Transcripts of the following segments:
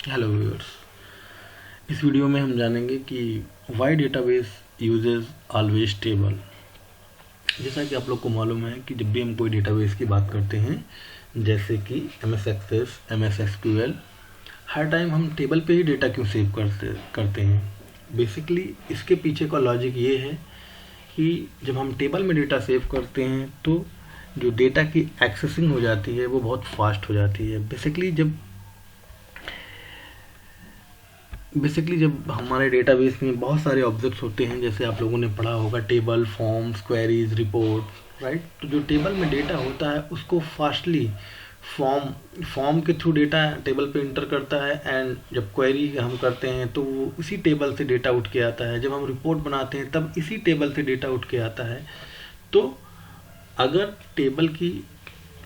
Hello viewers. इस video में हम जानेंगे कि why database uses always table. जैसा कि आप लोग को मालूम है कि जब भी हम कोई डेटाबेस की बात करते हैं, जैसे कि MS एक्सेस, MS SQL, हर टाइम हम टेबल पे ही डेटा क्यों सेव करते हैं। बेसिकली इसके पीछे का लॉजिक ये है कि जब हम टेबल में डेटा सेव करते हैं तो जो डेटा की एक्सेसिंग हो जाती है वो बहुत फास्ट हो जाती है। बेसिकली जब हमारे डेटाबेस में बहुत सारे ऑब्जेक्ट्स होते हैं, जैसे आप लोगों ने पढ़ा होगा table, forms, queries, report, right. तो जो टेबल में डेटा होता है उसको फास्टली फॉर्म के थ्रू डेटा टेबल पे इंटर करता है, एंड जब क्वेरी हम करते हैं तो वो इसी टेबल से डेटा उठ के आता है। जब हम रिपोर्ट बनाते हैं तब इसी टेबल से डेटा उठ के आता है। तो अगर टेबल की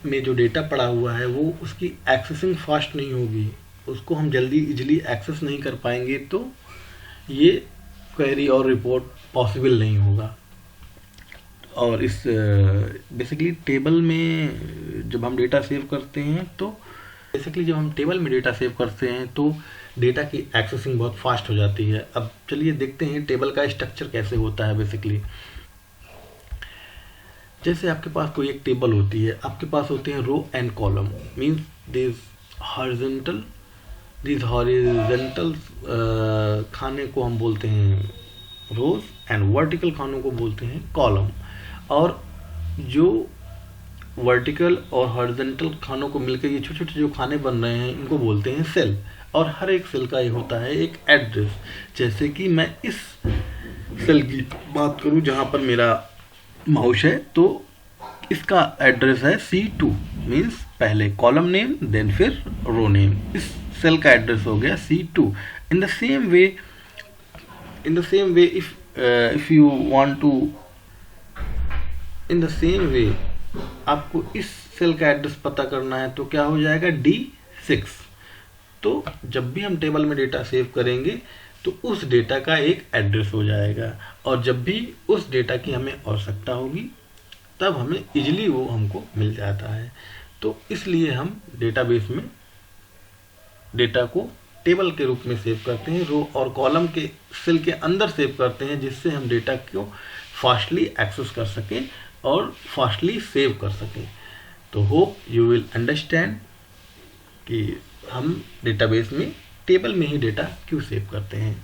में जो डेटा पड़ा हुआ है वो उसकी एक्सेसिंग फास्ट नहीं होगी, उसको हम जल्दी इजीली एक्सेस नहीं कर पाएंगे, तो ये क्वेरी और रिपोर्ट पॉसिबल नहीं होगा। और इस बेसिकली टेबल में जब हम डेटा सेव करते हैं तो डेटा की एक्सेसिंग बहुत फास्ट हो जाती है। अब चलिए देखते हैं टेबल का स्ट्रक्चर कैसे होता है। बेसिकली जैसे आपके पास कोई एक टेबल होती है, आपके पास होते हैं row and column, means horizontal this horizontal खाने को हम बोलते हैं रोज, एंड वर्टिकल खानों को बोलते हैं कॉलम। और जो वर्टिकल और हॉरिजेंटल खानों को मिलकर ये छोटे छोटे जो खाने बन रहे हैं इनको बोलते हैं सेल। और हर एक सेल का ये होता है एक एड्रेस। जैसे कि मैं इस सेल की बात करूं जहां पर मेरा माउस है, तो इसका एड्रेस है C2, मीन्स पहले कॉलम नेम देन फिर रो नेम। इस सेल का एड्रेस हो गया C2। In the same way if you want to in the same way आपको इस सेल का एड्रेस पता करना है तो क्या हो जाएगा D6। तो जब भी हम टेबल में डेटा सेव करेंगे तो उस डेटा का एक एड्रेस हो जाएगा, और जब भी उस डेटा की हमें आवश्यकता होगी तब हमें इजीली वो हमको मिल जाता है। तो इसलिए हम डेटाबेस में डेटा को टेबल के रूप में सेव करते हैं, रो और कॉलम के सेल के अंदर सेव करते हैं, जिससे हम डेटा को फास्टली एक्सेस कर सकें और फास्टली सेव कर सकें। तो होप यू विल अंडरस्टैंड कि हम डेटाबेस में टेबल में ही डेटा क्यों सेव करते हैं।